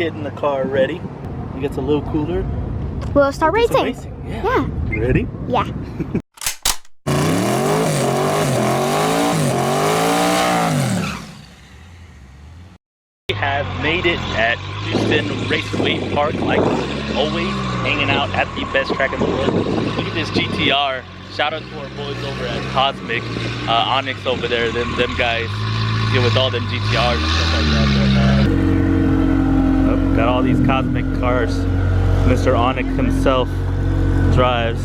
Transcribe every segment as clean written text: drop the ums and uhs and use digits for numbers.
getting the car ready. It gets a little cooler. We'll start racing. Yeah. You ready? Yeah. We have made it at Houston Raceway Park, like always, hanging out at the best track in the world. Look at this GTR. Shout out to our boys over at Cosmic, Onyx over there. Them guys deal with all them GTRs and stuff like that. But, got all these Cosmic cars. Mr. Onyx himself drives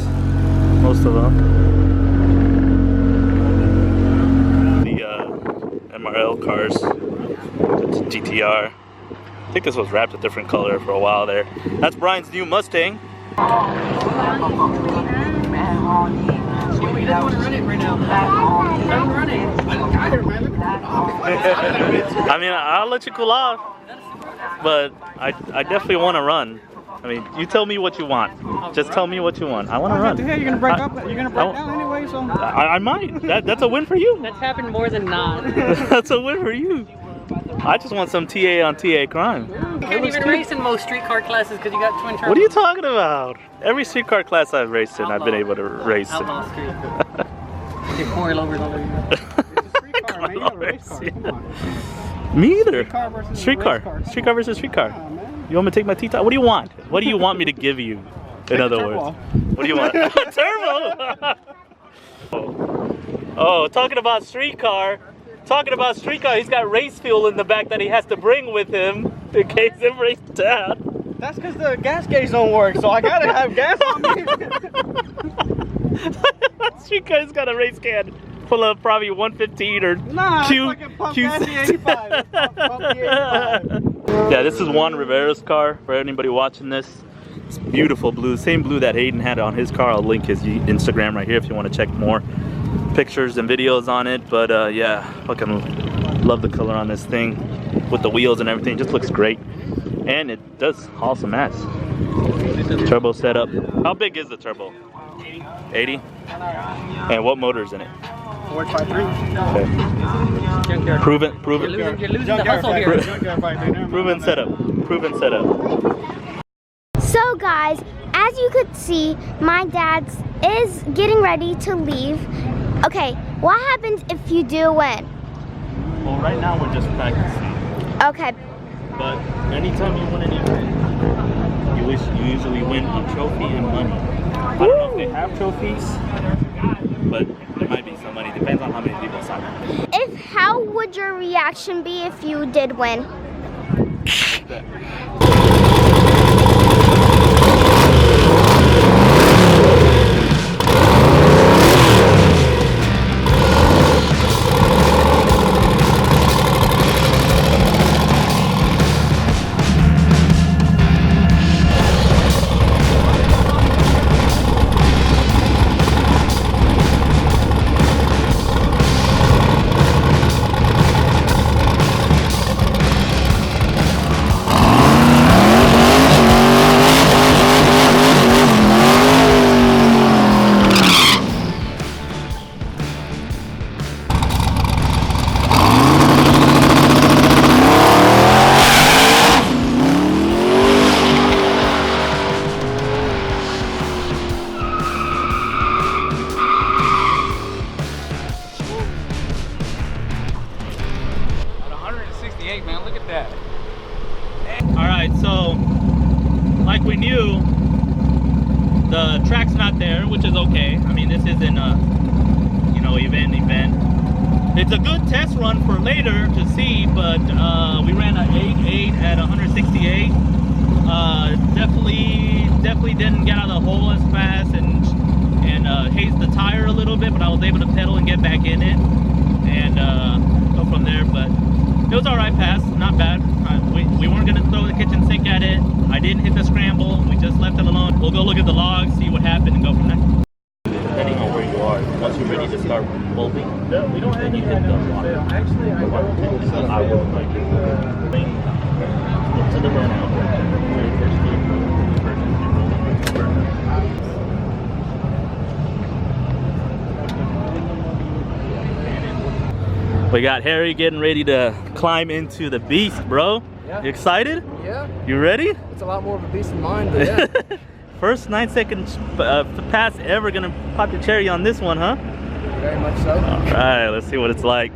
most of them. The MRL cars. GTR. I think this was wrapped a different color for a while there. That's Brian's new Mustang. I mean, I'll let you cool off, but I definitely want to run. I mean, you tell me what you want. Just tell me what you want. I want to run. You're gonna break up. You're gonna break down anyway, so. I might. That's a win for you. That's happened more than not. That's a win for you. I just want some TA on TA crime. You can't even race in most streetcar classes because you got twin turbos. What are you talking about? Every streetcar class I've raced in, I've been able to race. Outlaw streetcar. Get coilovers all over you. Me either. Streetcar versus streetcar. You want me to take my T-top? What do you want? What do you want me to give you? In other words, what do you want? Turbo. Oh, talking about streetcar. Talking about streetcar, he's got race fuel in the back that he has to bring with him in case it breaks down. That's because the gas gauge don't work, so I gotta have gas on me. Streetcar's got a race can full of probably 115 or Q. Yeah, this is Juan Rivera's car for anybody watching this. It's beautiful blue, same blue that Hayden had on his car. I'll link his Instagram right here if you want to check more pictures and videos on it. But yeah, fucking love the color on this thing with the wheels and everything. Just looks great, and it does haul some ass. Turbo setup. How big is the turbo? 80. And what motor's in it? 453. Okay. Proven. You're losing the hustle here. Proven setup. So guys, as you could see, my dad is getting ready to leave. Okay, what happens if you do win? Well, right now we're just practicing. Okay. But anytime you win an event, you usually win a trophy and money. I don't know if they have trophies, but there might be some money. Depends on how many people sign up. How would your reaction be if you did win? Like that. Man, look at that. Alright, so like we knew, the track's not there, which is okay. I mean, this isn't a, you know, event. It's a good test run for later to see, but we ran an 8.8 at 168. Definitely didn't get out of the hole as fast and hazed the tire a little bit, but I was able to pedal and get back in it and go from there. But it was alright pass, not bad. We weren't gonna throw the kitchen sink at it. I didn't hit the scramble. We just left it alone. We'll go look at the logs, see what happened, and go from there. Depending on where you are, once you're ready to start bolting, then you hit the water. Actually, I will like to the burnout. We got Harry getting ready to climb into the beast, bro. Yeah. You excited? Yeah. You ready? It's a lot more of a peace of mind, but yeah. First 9-second pass ever. Gonna pop the cherry on this one, huh? Very much so. All right, let's see what it's like.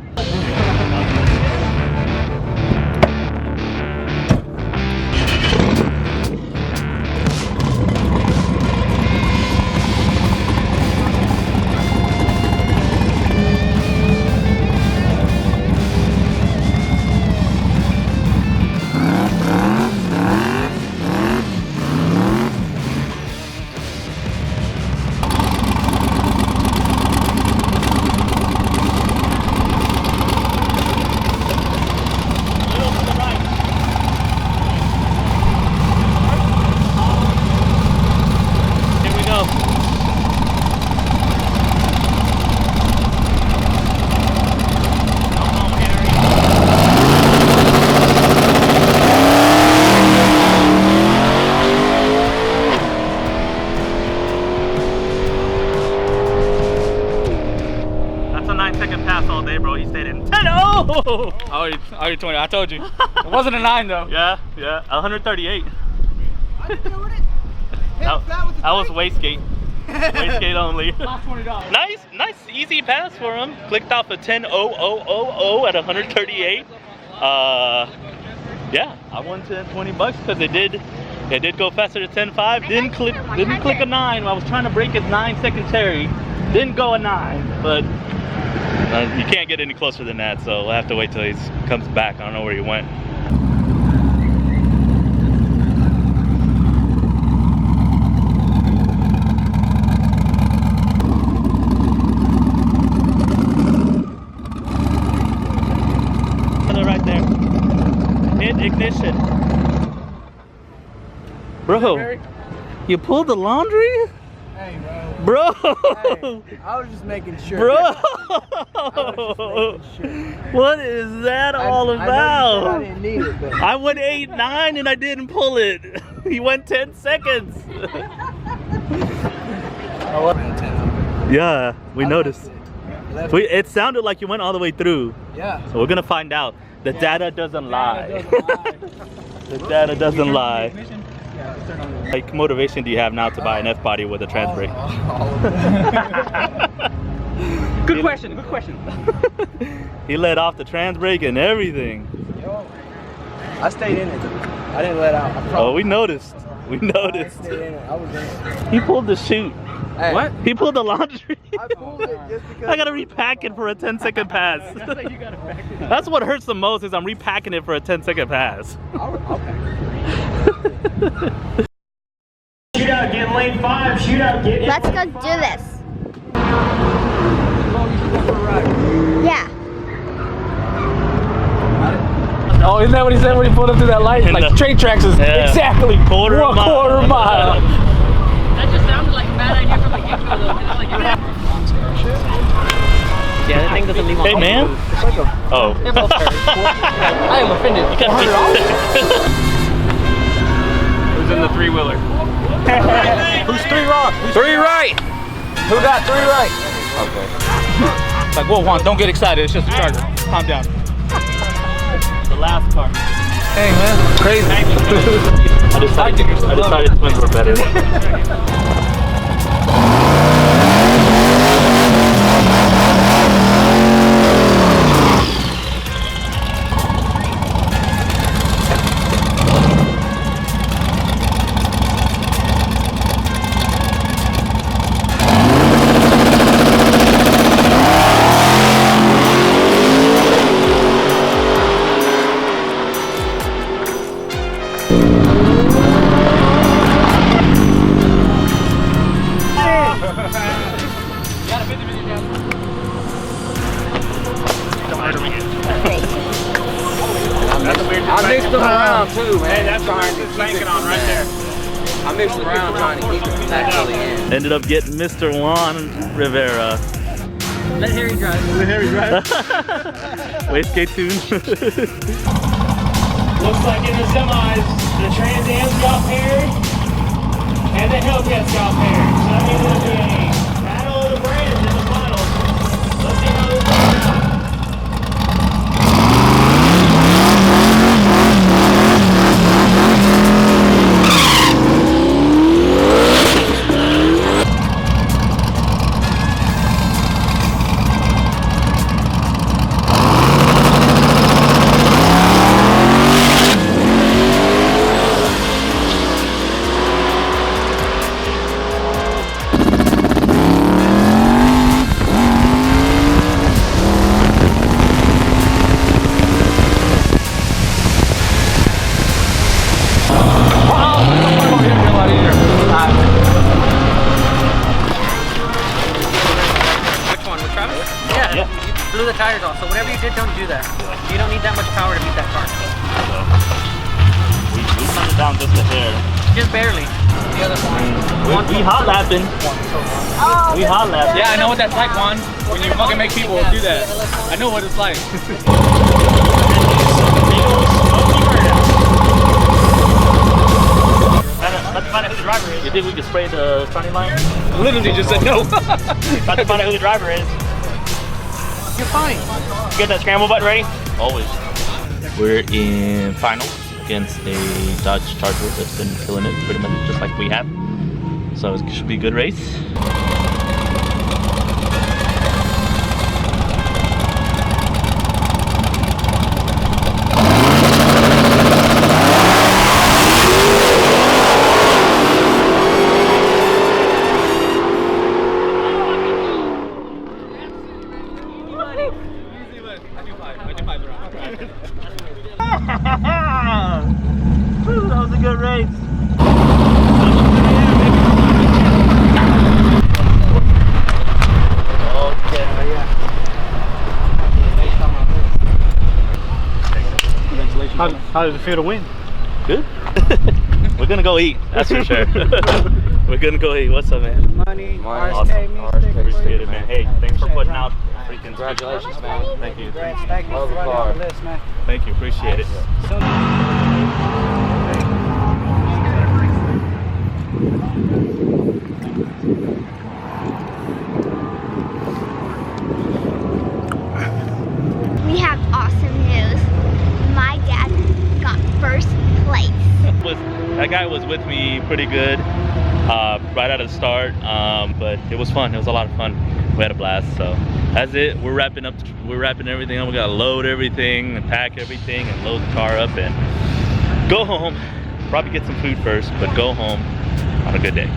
Oh, you're 20. I told you. It wasn't a 9 though. Yeah, 138. I didn't do it. That was wastegate. Wastegate only. Last $20. Nice, easy pass for him. Clicked off a 10.0000 at 138. Yeah, I won $20 because it did go faster to 10.5. Didn't click a 9. I was trying to break his 9-second cherry. Didn't go a 9, but you can't get any closer than that, so we'll have to wait till he comes back. I don't know where he went. Right there. Hit ignition. Bro, you pulled the laundry? Hey, bro. Hey, I was just making sure. Bro. What is that all about? I didn't need it, but I went 8-9 and I didn't pull it. He went 10 seconds. Yeah, we noticed. It sounded like you went all the way through. Yeah. So we're gonna find out. The data doesn't lie. The data doesn't lie. Like motivation do you have now to buy an F-body with a trans brake? Good question. Good question. He let off the trans brake and everything. I stayed in it. I didn't let out. Oh, we noticed. We noticed. I stayed in it. I was in it. He pulled the chute. Hey. What? He pulled the laundry. I pulled it just because. I gotta repack it for a 10-second pass. That's what hurts the most is I'm repacking it for a 10-second pass. I'll pack it. Shootout, get lane 5. Shootout, get in. Let's go do this. Yeah. Oh, isn't that what he said when he pulled up to that light? Like the train tracks is exactly quarter mile. That just sounded like a bad idea from the get-go though. Like, yeah, that thing doesn't leave on. Hey man. Oh. They're both hurt. I am offended. You gotta be Who's in the 3-wheeler? Who's 3 wrong? 3 right. Who got 3 right? Okay. It's like, whoa, Juan, don't get excited. It's just a charger. Calm down. The last car. Hey man, crazy. I decided twins were better. I mixed them around too, man. Hey, that's what we're banking on right there. I mixed them around trying to keep it actually in. Ended up getting Mr. Juan Rivera. let Harry drive. Let Harry drive. Wastegate tune. Looks like in the semis, the Trans Am's got paired and the Hellcats got paired. So that means it'll be a battle of the brands in the finals. Let's see how this goes out. down just a hair. Just barely. The other one. We hot lapping. We hot lapping. Yeah, I know what that's like, Juan. When you fucking make people do that. I know what it's like. Let's find out who the driver is. You think we could spray the starting line? Literally just said no. About to find out who the driver is. You're fine. You got that scramble button ready? Always. We're in finals against a Dodge Charger that's been killing it pretty much just like we have. So it should be a good race. That was a good race. How does it feel to win? Good. We're gonna go eat, that's for sure. We're gonna go eat. What's up, man? Money, Awesome. Appreciate it, man. Hey, thanks for putting out freaking. Congratulations, man. Thank you. Thank you for running on the list, man. Thank you. Appreciate it. We have awesome news. My dad got first place. That guy was with me pretty good right out of the start, but it was fun. It was a lot of fun. We had a blast. So that's it. We're wrapping everything up. We gotta load everything and pack everything and load the car up and go home. Probably get some food first, but go home on a good day.